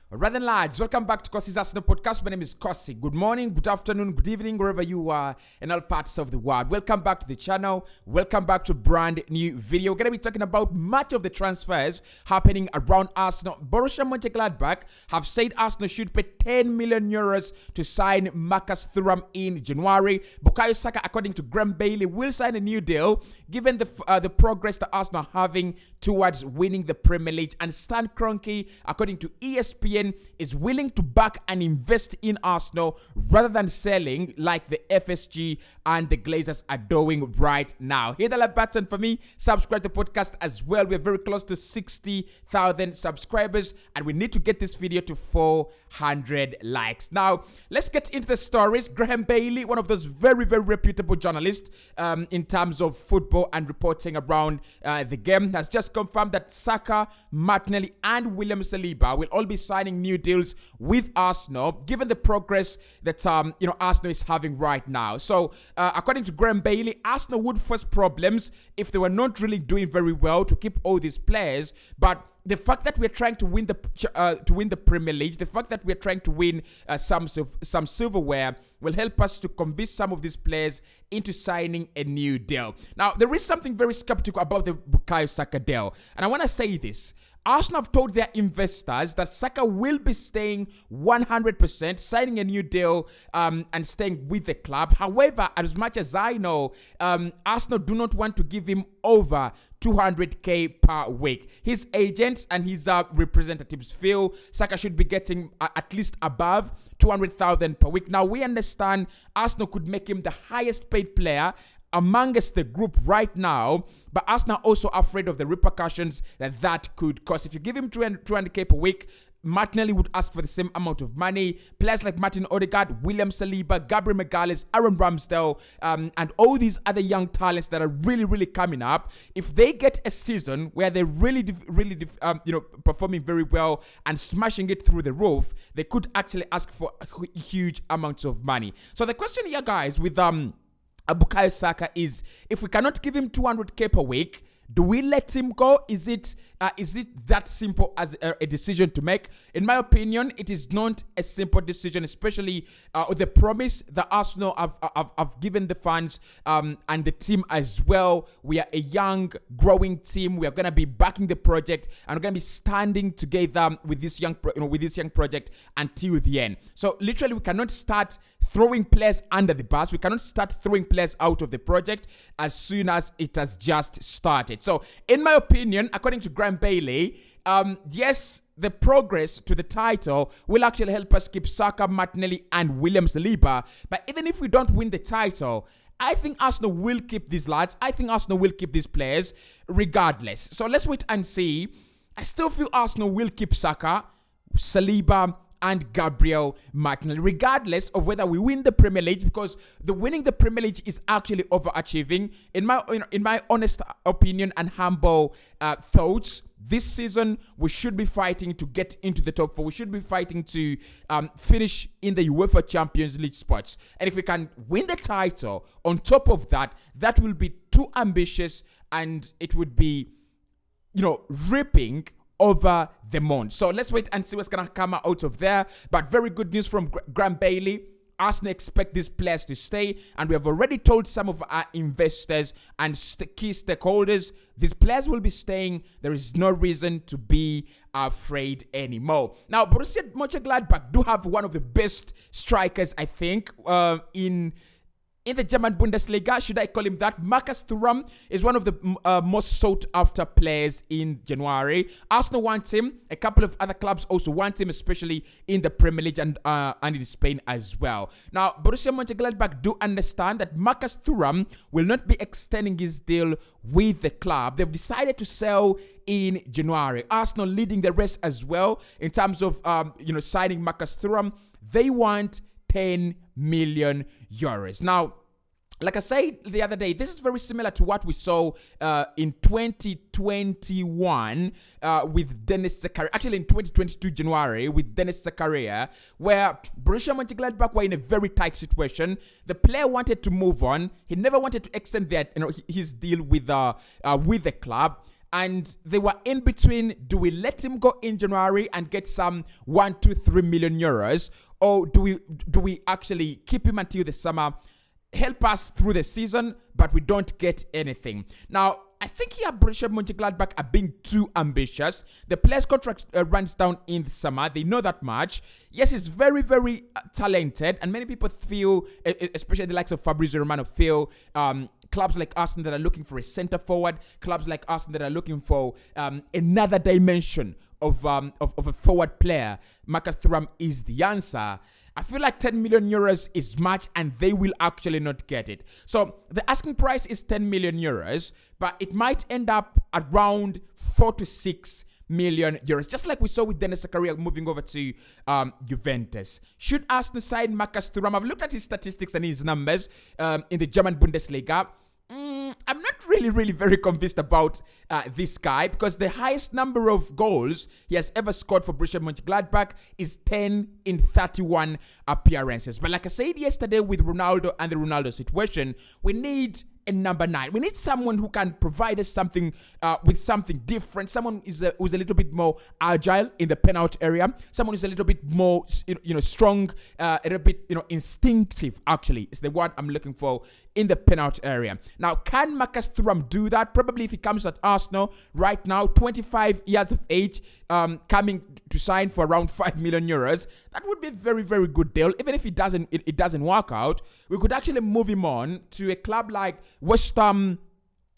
Right then, lads, welcome back to Cossy's Arsenal podcast. My name is Cossy. Good morning, good afternoon, good evening, wherever you are in all parts of the world. Welcome back to the channel. Welcome back to a brand new video. We're going to be talking about much of the transfers happening around Arsenal. Borussia Mönchengladbach have said Arsenal should pay 10 million euros to sign Marcus Thuram in January. Bukayo Saka, according to Graham Bailey, will sign a new deal given the progress that Arsenal are having towards winning the Premier League. And Stan Cronke, according to ESPN, is willing to back and invest in Arsenal rather than selling like the FSG and the Glazers are doing right now. Hit the like button for me. Subscribe to the podcast as well. We're very close to 60,000 subscribers and we need to get this video to 400 likes. Now, let's get into the stories. Graham Bailey, one of those very, very reputable journalists in terms of football and reporting around the game, has just confirmed that Saka, Martinelli and William Saliba will all be signing new deals with Arsenal, given the progress that Arsenal is having right now. So, according to Graham Bailey, Arsenal would face problems if they were not really doing very well to keep all these players, but the fact that we're trying to win the Premier League, the fact that we're trying to win some silverware will help us to convince some of these players into signing a new deal. Now, there is something very skeptical about the Bukayo Saka deal, and I want to say this. Arsenal have told their investors that Saka will be staying 100%, signing a new deal and staying with the club. However, as much as I know, Arsenal do not want to give him over 200k per week. His agents and his representatives feel Saka should be getting at least above 200,000 per week. Now, we understand Arsenal could make him the highest paid player amongst the group right now, but Arsenal also afraid of the repercussions that could cause. If you give him 200k per week, Martinelli would ask for the same amount of money. Players like Martin Odegaard, William Saliba, Gabriel Magalhaes, Aaron Ramsdale, and all these other young talents that are really, really coming up. If they get a season where they're really performing very well and smashing it through the roof, they could actually ask for huge amounts of money. So the question here, guys, with Bukayo Saka is, if we cannot give him 200k per week, do we let him go? Is it that simple as a decision to make? In my opinion, it is not a simple decision, especially the promise that Arsenal have given the fans and the team as well. We are a young, growing team. We are going to be backing the project and we're going to be standing together with this young project until the end. So literally, we cannot start throwing players under the bus. We cannot start throwing players out of the project as soon as it has just started. So, in my opinion, according to Graham Bailey, yes, the progress to the title will actually help us keep Saka, Martinelli, and William Saliba. But even if we don't win the title, I think Arsenal will keep these lads. I think Arsenal will keep these players regardless. So, let's wait and see. I still feel Arsenal will keep Saka, Saliba, and Gabriel Martinelli, regardless of whether we win the Premier League, because the winning the Premier League is actually overachieving. In my honest opinion and humble thoughts, this season we should be fighting to get into the top four. We should be fighting to finish in the UEFA Champions League spots. And if we can win the title on top of that, that will be too ambitious and it would be, ripping over the moon. So let's wait and see what's going to come out of there. But very good news from Graham Bailey. Arsenal expect these players to stay, and we have already told some of our investors and key stakeholders these players will be staying. There is no reason to be afraid anymore. Now, Borussia Mönchengladbach do have one of the best strikers, I think, in the German Bundesliga, should I call him that? Marcus Thuram is one of the most sought after players in January. Arsenal want him. A couple of other clubs also want him, especially in the Premier League and in Spain as well. Now, Borussia Mönchengladbach do understand that Marcus Thuram will not be extending his deal with the club. They've decided to sell in January. Arsenal leading the rest as well in terms of signing Marcus Thuram. They want 10 million euros. Now, like I said the other day, this is very similar to what we saw in 2021 with Dennis Zakaria. Actually, in 2022 January with Dennis Zakaria, where Borussia Mönchengladbach were in a very tight situation. The player wanted to move on. He never wanted to extend his deal with the club. and they were in between. Do we let him go in January and get some 1, 2, 3 million euros, or do we actually keep him until the summer, help us through the season, but we don't get anything? Now, I think here Borussia Mönchengladbach are being too ambitious. The player's contract runs down in the summer. They know that much. Yes, he's very, very talented, and many people feel, especially the likes of Fabrizio Romano, feel clubs like Arsenal that are looking for a centre forward, clubs like Arsenal that are looking for another dimension of a forward player. Marcus Thuram is the answer. I feel like 10 million euros is much, and they will actually not get it. So the asking price is 10 million euros, but it might end up around 4 to 6 million euros, just like we saw with Denis Zakaria moving over to Juventus. Should Arsenal sign Marcus Thuram? I've looked at his statistics and his numbers in the German Bundesliga. I'm not really very convinced about this guy, because the highest number of goals he has ever scored for Borussia Mönchengladbach is 10 in 31 appearances. But like I said yesterday with Ronaldo and the Ronaldo situation, we need a number 9. We need someone who can provide us something with something different. Someone who's a little bit more agile in the penalty area. Someone who's a little bit more strong, a little bit instinctive. Actually, is the word I'm looking for in the penalty area. Now, can Marcus Thuram do that? Probably, if he comes at Arsenal right now, 25 years of age, coming to sign for around 5 million euros. That would be a very good deal. Even if it doesn't work out, we could actually move him on to a club like West Ham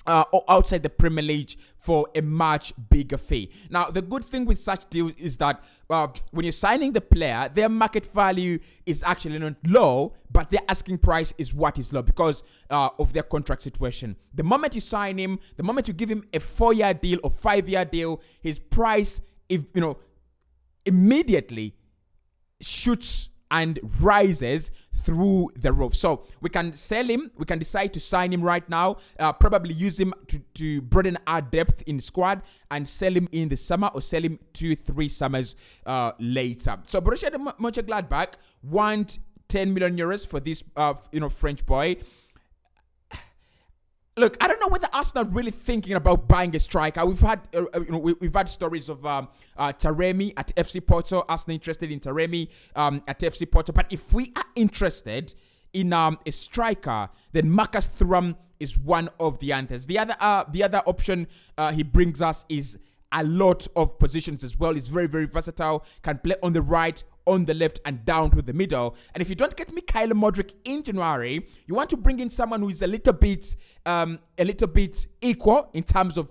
or outside the Premier League for a much bigger fee. Now, the good thing with such deals is that when you're signing the player, their market value is actually not low, but their asking price is what is low because of their contract situation. The moment you sign him, the moment you give him a 4-year deal or 5-year deal, his price, immediately shoots and rises through the roof. So we can sell him. We can decide to sign him right now. Probably use him to broaden our depth in the squad and sell him in the summer, or sell him 2-3 summers later. So Borussia Mönchengladbach want 10 million euros for this French boy. Look, I don't know whether Arsenal are really thinking about buying a striker. We've had, we've had stories of Taremi at FC Porto. Arsenal interested in Taremi at FC Porto. But if we are interested in a striker, then Marcus Thuram is one of the answers. The other option he brings us is a lot of positions as well. He's very versatile. Can play on the right, on the left, and down to the middle. And if you don't get Mikhail Modric in January, you want to bring in someone who is a little bit equal in terms of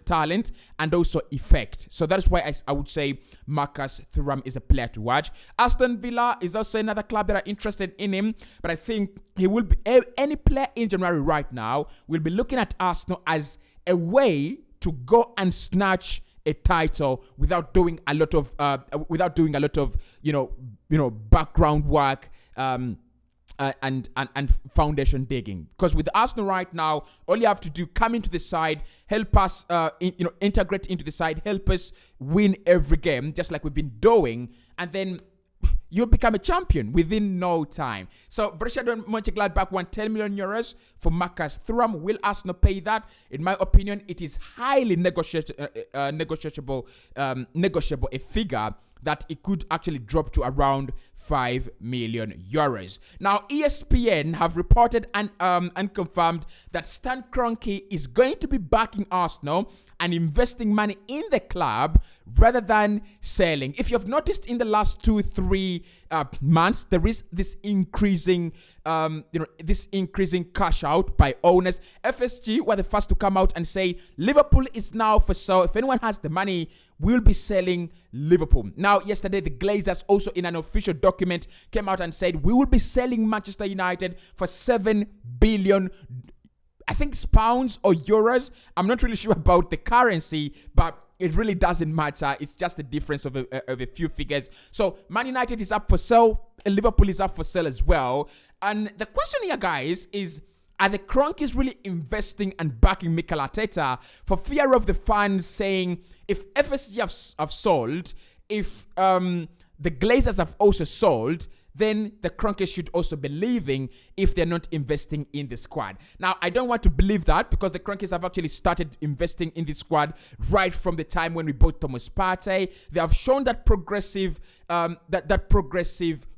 talent and also effect. So that's why I would say Marcus Thuram is a player to watch. Aston Villa is also another club that are interested in him, but I think he will be any player in January right now will be looking at Arsenal as a way to go and snatch a title without doing a lot of background work and foundation digging. Because with Arsenal right now, all you have to do, come into the side, help us integrate into the side, help us win every game, just like we've been doing, and then you'll become a champion within no time. So Borussia Mönchengladbach want 10 million euros for Marcus Thuram. Will Arsenal pay that? In my opinion, it is highly negotiable a figure that it could actually drop to around 5 million euros. Now, ESPN have reported and confirmed that Stan Cronke is going to be backing Arsenal and investing money in the club rather than selling. If you've noticed in the last 2-3 months, there is this increasing cash out by owners. FSG were the first to come out and say Liverpool is now for sale. If anyone has the money, we'll be selling Liverpool. Now, yesterday, the Glazers also in an official document came out and said we will be selling Manchester United for 7 billion. I think it's pounds or euros. I'm not really sure about the currency, but it really doesn't matter. It's just a difference of a few figures. So Man United is up for sale. Liverpool is up for sale as well. And the question here, guys, is are the Kroenkes really investing and backing Mikel Arteta for fear of the fans saying if FSG have sold, if the Glazers have also sold, then the Cronke should also be leaving if they're not investing in the squad. Now, I don't want to believe that because the Cronkes have actually started investing in the squad right from the time when we bought Thomas Partey. They have shown that progressive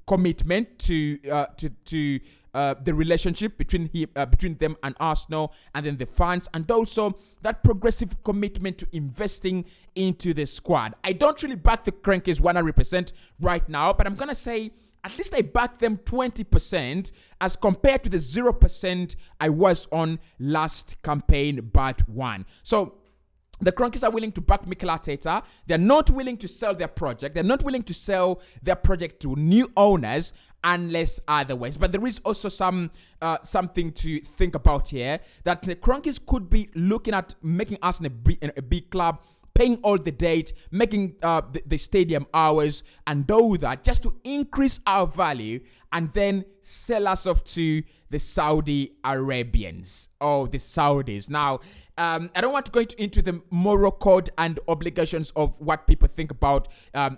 commitment to the relationship between them and Arsenal, and then the fans, and also that progressive commitment to investing into the squad. I don't really back the Cronkes 100% right now, but I'm gonna say at least I back them 20% as compared to the 0% I was on last campaign but one. So the Cronkes are willing to back Mikel Arteta. They're not willing to sell their project. They're not willing to sell their project to new owners unless otherwise. But there is also something to think about here, that the Cronkes could be looking at making Arsenal a big club, paying all the date, making the stadium hours, and do that just to increase our value, and then sell us off to the Saudi Arabians or the Saudis. Now, I don't want to go into the moral code and obligations of what people think about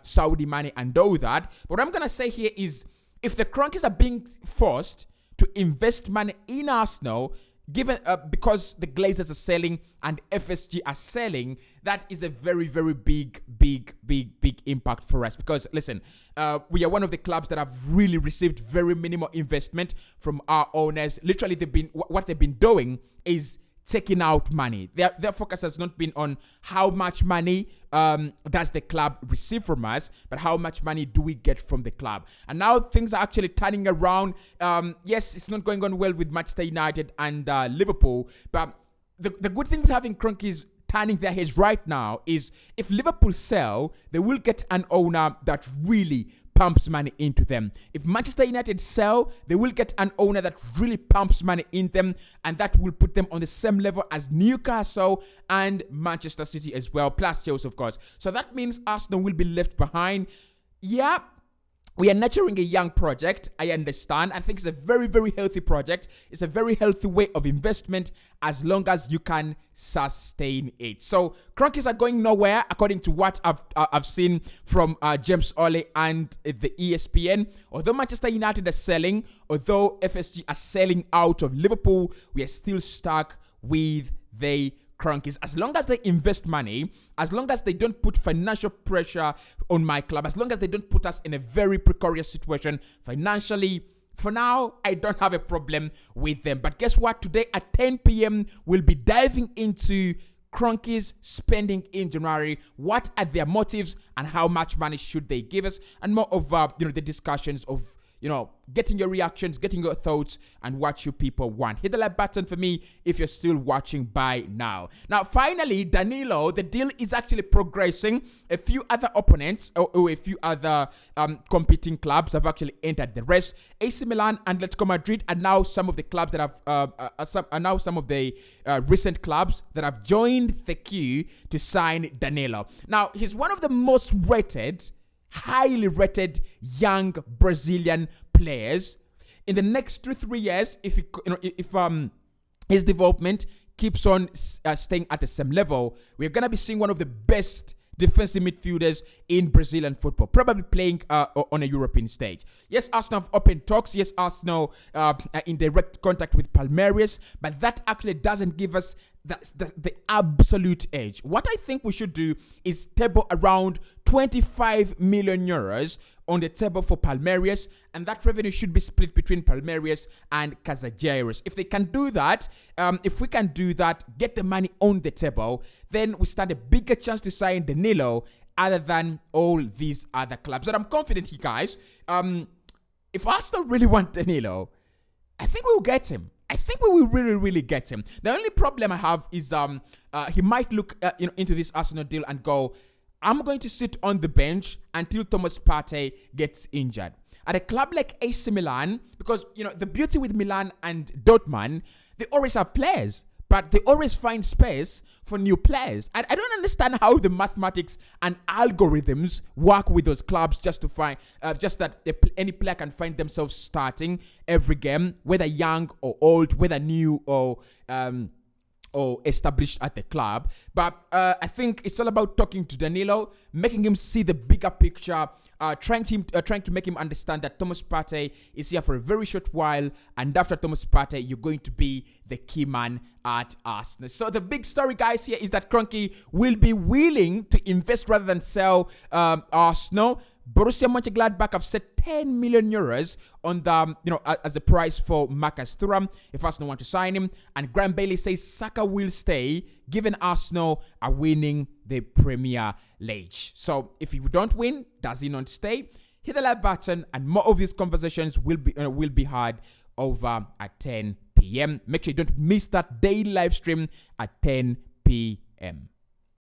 Saudi money and do that. But what I'm going to say here is, if the Cronkes are being forced to invest money in Arsenal, given because the Glazers are selling and FSG are selling, that is a very, very big impact for us. Because listen, we are one of the clubs that have really received very minimal investment from our owners. Literally, what they've been doing is taking out money. Their focus has not been on how much money does the club receive from us, but how much money do we get from the club. And now things are actually turning around. Yes, it's not going on well with Manchester United and Liverpool, but the good thing with having Cronke's turning their heads right now is if Liverpool sell, they will get an owner that really pumps money into them. If Manchester United sell, they will get an owner that really pumps money in them, and that will put them on the same level as Newcastle and Manchester City as well, plus Chelsea, of course. So that means Arsenal will be left behind. Yeah, we are nurturing a young project. I understand. I think it's a very, very healthy project. It's a very healthy way of investment as long as you can sustain it. So Cronkes are going nowhere, according to what I've seen from James Ole and the ESPN. Although Manchester United are selling, although FSG are selling out of Liverpool, we are still stuck with the Cronkes. As long as they invest money, as long as they don't put financial pressure on my club, as long as they don't put us in a very precarious situation financially, for now, I don't have a problem with them. But guess what? Today at 10 p.m., we'll be diving into Cronke's spending in January. What are their motives and how much money should they give us? And more of the discussions of getting your reactions, getting your thoughts, and what you people want. Hit the like button for me if you're still watching by now. Now, finally, Danilo, the deal is actually progressing. A few other opponents or a few other competing clubs have actually entered the race. AC Milan and Atletico Madrid are now some of the clubs that have some of the recent clubs that have joined the queue to sign Danilo. Now, he's one of the most highly rated young Brazilian players. In the next 2-3 years, if his development keeps on staying at the same level, we're gonna be seeing one of the best defensive midfielders in Brazilian football, probably playing on a European stage. Yes, Arsenal have open talks. Yes, Arsenal are in direct contact with Palmeiras, but that actually doesn't give us the absolute edge. What I think we should do is table around 25 million euros on the table for Palmeiras, and that revenue should be split between Palmeiras and Casageros. If they can do that, if we can do that, get the money on the table, then we stand a bigger chance to sign Danilo other than all these other clubs. And I'm confident here, guys. If Arsenal really want Danilo, I think we will get him. I think we will really, really get him. The only problem I have is he might look into this Arsenal deal and go, I'm going to sit on the bench until Thomas Partey gets injured. At a club like AC Milan, because the beauty with Milan and Dortmund, they always have players, but they always find space for new players. I don't understand how the mathematics and algorithms work with those clubs just to find just that any player can find themselves starting every game, whether young or old, whether new or established at the club. But I think it's all about talking to Danilo, making him see the bigger picture, trying to make him understand that Thomas Partey is here for a very short while, and after Thomas Partey, you're going to be the key man at Arsenal. So the big story, guys, here is that Cronke will be willing to invest rather than sell Arsenal. Borussia Mönchengladbach have set 10 million euros on the, as the price for Marcus Thuram if Arsenal want to sign him. And Graham Bailey says Saka will stay, given Arsenal are winning the Premier League. So if he don't win, does he not stay? Hit the like button, and more of these conversations will be had over at 10 p.m. Make sure you don't miss that daily live stream at 10 p.m.